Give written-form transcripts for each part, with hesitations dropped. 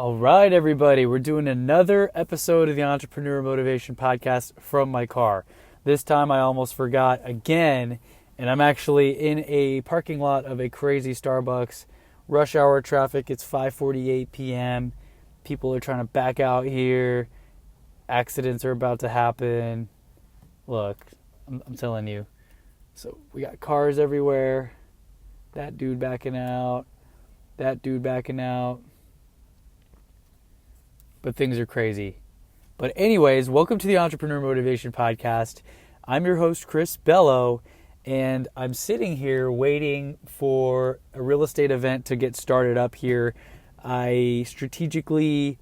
All right, everybody, we're doing another episode of the Entrepreneur Motivation Podcast from my car. This time I almost forgot again, and I'm actually in a parking lot of a crazy Starbucks. Rush hour traffic, it's 5:48 p.m. People are trying to back out here. Accidents are about to happen. Look, I'm telling you. So we got cars everywhere. That dude backing out. That dude backing out. But things are crazy. But anyways, welcome to the Entrepreneur Motivation Podcast. I'm your host, Chris Bello, and I'm sitting here waiting for a real estate event to get started up here. I strategically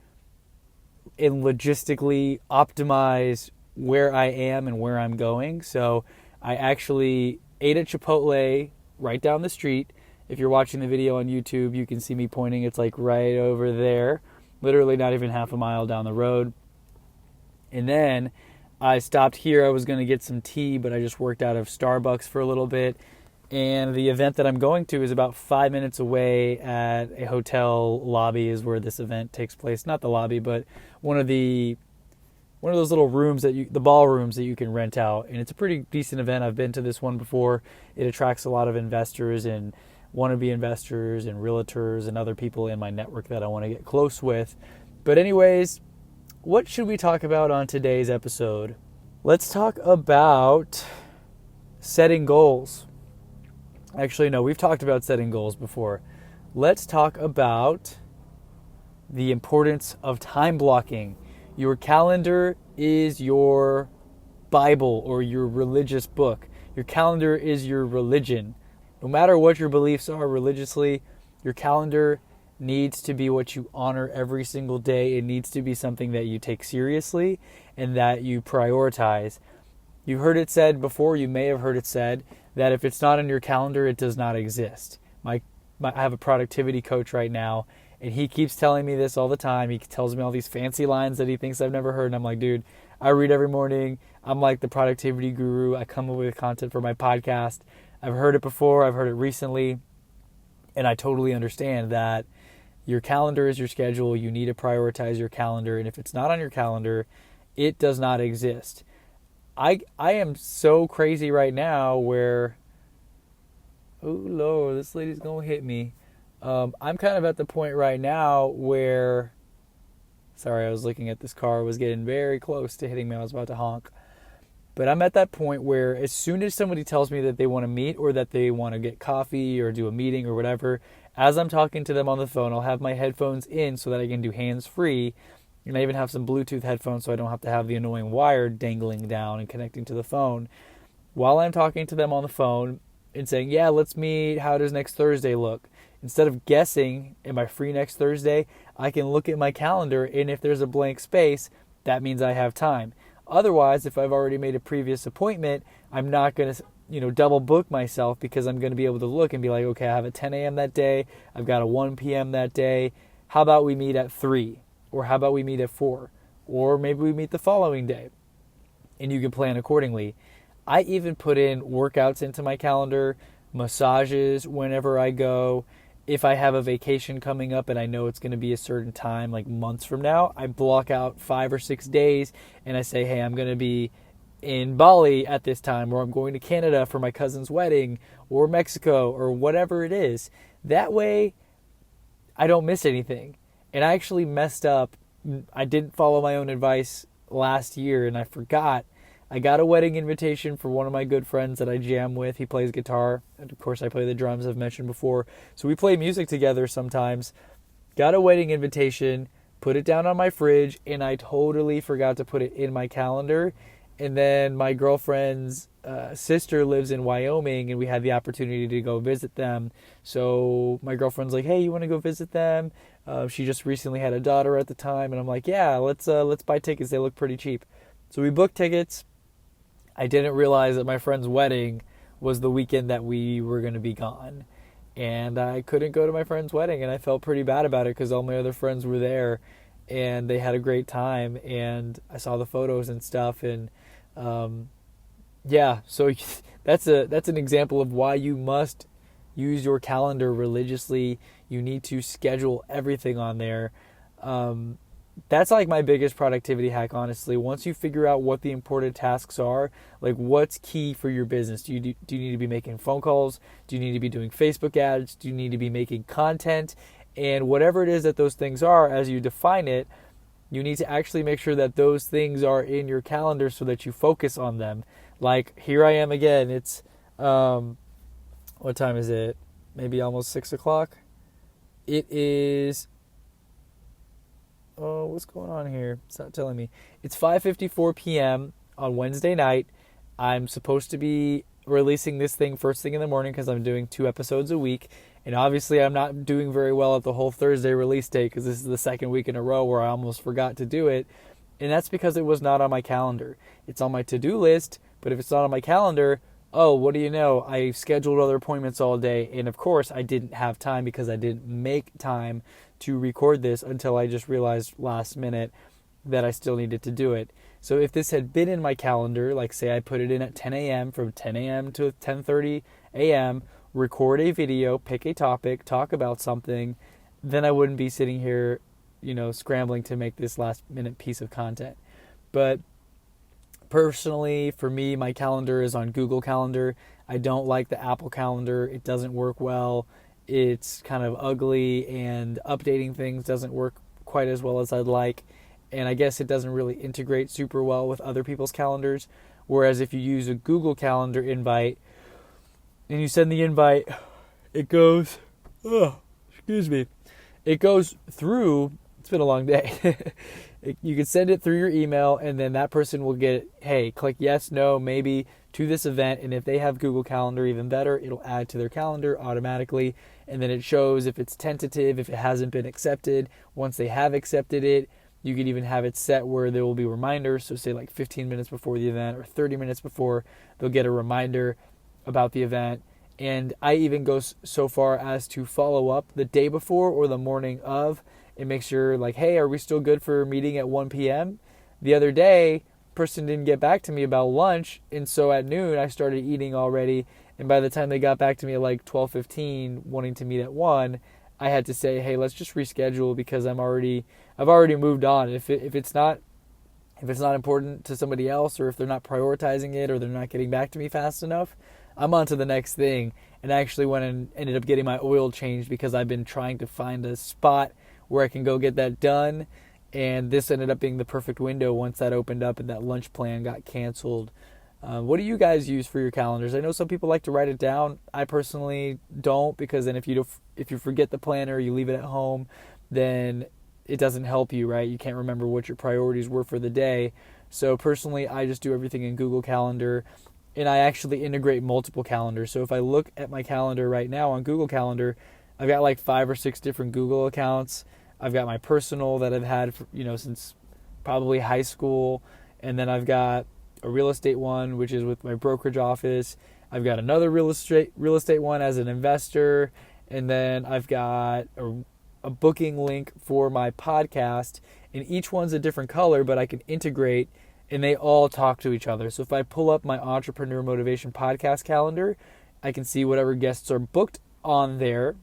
and logistically optimize where I am and where I'm going. So I actually ate at Chipotle right down the street. If you're watching the video on YouTube, you can see me pointing. It's like right over there. Literally not even half a mile down the road. And then I stopped here. I was going to get some tea, but I just worked out of Starbucks for a little bit. And the event that I'm going to is about 5 minutes away at a hotel lobby is where this event takes place. Not the lobby, but one of those little rooms the ballrooms that you can rent out. And it's a pretty decent event. I've been to this one before. It attracts a lot of investors and wannabe investors and realtors and other people in my network that I want to get close with. But anyways, what should we talk about on today's episode? Let's talk about setting goals. Actually, no, we've talked about setting goals before. Let's talk about the importance of time blocking. Your calendar is your Bible or your religious book. Your calendar is your religion. No matter what your beliefs are religiously, your calendar needs to be what you honor every single day. It needs to be something that you take seriously and that you prioritize. You've heard it said before, you may have heard it said, that if it's not on your calendar, it does not exist. I have a productivity coach right now, and he keeps telling me this all the time. He tells me all these fancy lines that he thinks I've never heard, and I'm like, dude, I read every morning. I'm like the productivity guru. I come up with content for my podcast. I've heard it before, I've heard it recently, and I totally understand that your calendar is your schedule. You need to prioritize your calendar, and if it's not on your calendar, it does not exist. I am so crazy right now where, oh Lord, this lady's gonna hit me. I'm kind of at the point right now where, sorry, I was looking at this car, was getting very close to hitting me. I was about to honk. But I'm at that point where as soon as somebody tells me that they want to meet or that they want to get coffee or do a meeting or whatever, as I'm talking to them on the phone, I'll have my headphones in so that I can do hands-free. And I even have some Bluetooth headphones so I don't have to have the annoying wire dangling down and connecting to the phone. While I'm talking to them on the phone and saying, yeah, let's meet, how does next Thursday look? Instead of guessing, am I free next Thursday? I can look at my calendar, and if there's a blank space, that means I have time. Otherwise, if I've already made a previous appointment, I'm not going to, double book myself because I'm going to be able to look and be like, okay, I have a 10 a.m. that day. I've got a 1 p.m. that day. How about we meet at 3? Or how about we meet at 4? Or maybe we meet the following day. And you can plan accordingly. I even put in workouts into my calendar, massages whenever I go. If I have a vacation coming up and I know it's going to be a certain time, like months from now, I block out 5 or 6 days and I say, hey, I'm going to be in Bali at this time, or I'm going to Canada for my cousin's wedding, or Mexico, or whatever it is. That way, I don't miss anything. And I actually messed up. I didn't follow my own advice last year and I forgot. I got a wedding invitation for one of my good friends that I jam with. He plays guitar, and of course I play the drums, I've mentioned before. So we play music together sometimes. Got a wedding invitation, put it down on my fridge, and I totally forgot to put it in my calendar. And then my girlfriend's sister lives in Wyoming, and we had the opportunity to go visit them. So my girlfriend's like, hey, you want to go visit them? She just recently had a daughter at the time, and I'm like, yeah, let's buy tickets. They look pretty cheap. So we booked tickets. I didn't realize that my friend's wedding was the weekend that we were going to be gone. And I couldn't go to my friend's wedding, and I felt pretty bad about it because all my other friends were there, and they had a great time, and I saw the photos and stuff, and yeah, so that's an example of why you must use your calendar religiously. You need to schedule everything on there. That's like my biggest productivity hack, honestly. Once you figure out what the important tasks are, like what's key for your business. Do you need to be making phone calls? Do you need to be doing Facebook ads? Do you need to be making content? And whatever it is that those things are, as you define it, you need to actually make sure that those things are in your calendar so that you focus on them. Like here I am again. It's what time is it? Maybe almost 6:00. It is. Oh, what's going on here? It's not telling me. It's 5:54 p.m. on Wednesday night. I'm supposed to be releasing this thing first thing in the morning because I'm doing 2 episodes a week. And obviously I'm not doing very well at the whole Thursday release date because this is the second week in a row where I almost forgot to do it. And that's because it was not on my calendar. It's on my to-do list, but if it's not on my calendar, oh, what do you know? I scheduled other appointments all day. And of course I didn't have time because I didn't make time to record this until I just realized last minute that I still needed to do it. So if this had been in my calendar, like say I put it in at 10 a.m. from 10 a.m. to 10:30 a.m., record a video, pick a topic, talk about something, then I wouldn't be sitting here, scrambling to make this last minute piece of content. But personally, for me, my calendar is on Google Calendar. I don't like the Apple Calendar. It doesn't work well. It's kind of ugly, and updating things doesn't work quite as well as I'd like. And I guess it doesn't really integrate super well with other people's calendars. Whereas if you use a Google Calendar invite and you send the invite, it goes, it goes through, it's been a long day. You can send it through your email, and then that person will get, hey, click yes, no, maybe to this event. And if they have Google Calendar, even better, it'll add to their calendar automatically. And then it shows if it's tentative, if it hasn't been accepted. Once they have accepted it, you can even have it set where there will be reminders. So say like 15 minutes before the event or 30 minutes before, they'll get a reminder about the event. And I even go so far as to follow up the day before or the morning of and make sure like, hey, are we still good for a meeting at 1 p.m.? The other day, person didn't get back to me about lunch, and so at noon I started eating already, and by the time they got back to me at like 12:15 wanting to meet at 1, I had to say, hey, let's just reschedule because I've already moved on. If it's not important to somebody else, or if they're not prioritizing it, or they're not getting back to me fast enough, I'm on to the next thing. And I actually went and ended up getting my oil changed because I've been trying to find a spot where I can go get that done. And this ended up being the perfect window once that opened up and that lunch plan got canceled. What do you guys use for your calendars? I know some people like to write it down. I personally don't, because then if you forget the planner, you leave it at home, then it doesn't help you, right? You can't remember what your priorities were for the day. So personally, I just do everything in Google Calendar, and I actually integrate multiple calendars. So if I look at my calendar right now on Google Calendar, I've got like 5 or 6 different Google accounts. I've got my personal that I've had for, since probably high school, and then I've got a real estate one, which is with my brokerage office. I've got another real estate one as an investor, and then I've got a booking link for my podcast, and each one's a different color, but I can integrate, and they all talk to each other. So if I pull up my Entrepreneur Motivation podcast calendar, I can see whatever guests are booked on there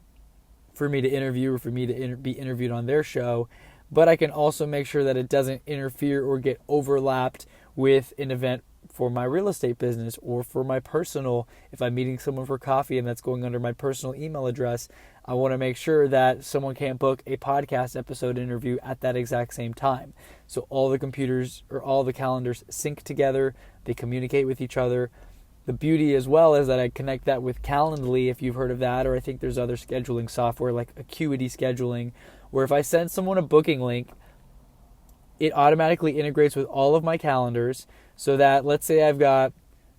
for me to interview or for me to be interviewed on their show. But I can also make sure that it doesn't interfere or get overlapped with an event for my real estate business or for my personal. If I'm meeting someone for coffee and that's going under my personal email address, I want to make sure that someone can't book a podcast episode interview at that exact same time. So all the computers or all the calendars sync together, they communicate with each other. The beauty as well is that I connect that with Calendly, if you've heard of that, or I think there's other scheduling software like Acuity Scheduling, where if I send someone a booking link, it automatically integrates with all of my calendars, so that let's say I've got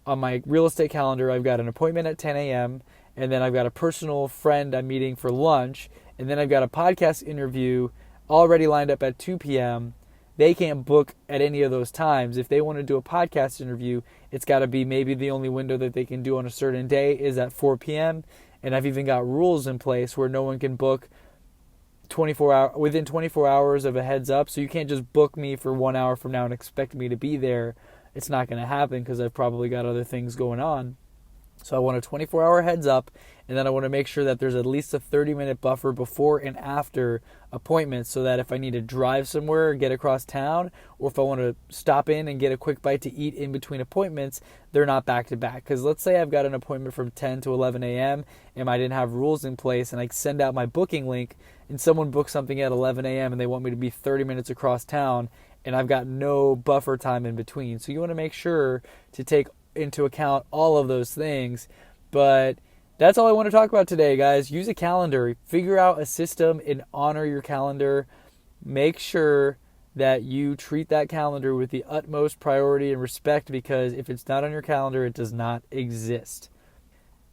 on my real estate calendar, I've got an appointment at 10 a.m., and then I've got a personal friend I'm meeting for lunch, and then I've got a podcast interview already lined up at 2 p.m., they can't book at any of those times. If they want to do a podcast interview, it's got to be maybe the only window that they can do on a certain day is at 4 p.m. And I've even got rules in place where no one can book within 24 hours of a heads up. So you can't just book me for 1 hour from now and expect me to be there. It's not going to happen because I've probably got other things going on. So I want a 24-hour heads up, and then I want to make sure that there's at least a 30-minute buffer before and after appointments, so that if I need to drive somewhere or get across town, or if I want to stop in and get a quick bite to eat in between appointments, they're not back to back. Because let's say I've got an appointment from 10 to 11 a.m. and I didn't have rules in place, and I send out my booking link and someone books something at 11 a.m. and they want me to be 30 minutes across town, and I've got no buffer time in between. So you want to make sure to take into account all of those things. But that's all I want to talk about today, guys. Use a calendar. Figure out a system and honor your calendar. Make sure that you treat that calendar with the utmost priority and respect, because if it's not on your calendar, it does not exist.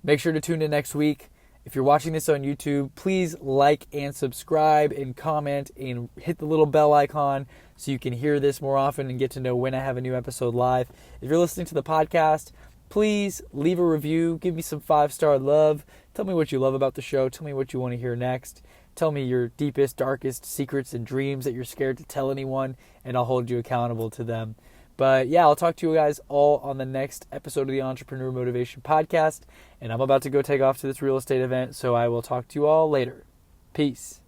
Make sure to tune in next week. If you're watching this on YouTube, please like and subscribe and comment and hit the little bell icon so you can hear this more often and get to know when I have a new episode live. If you're listening to the podcast, please leave a review. Give me some 5-star love. Tell me what you love about the show. Tell me what you want to hear next. Tell me your deepest, darkest secrets and dreams that you're scared to tell anyone, and I'll hold you accountable to them. But yeah, I'll talk to you guys all on the next episode of the Entrepreneur Motivation Podcast. And I'm about to go take off to this real estate event, so I will talk to you all later. Peace.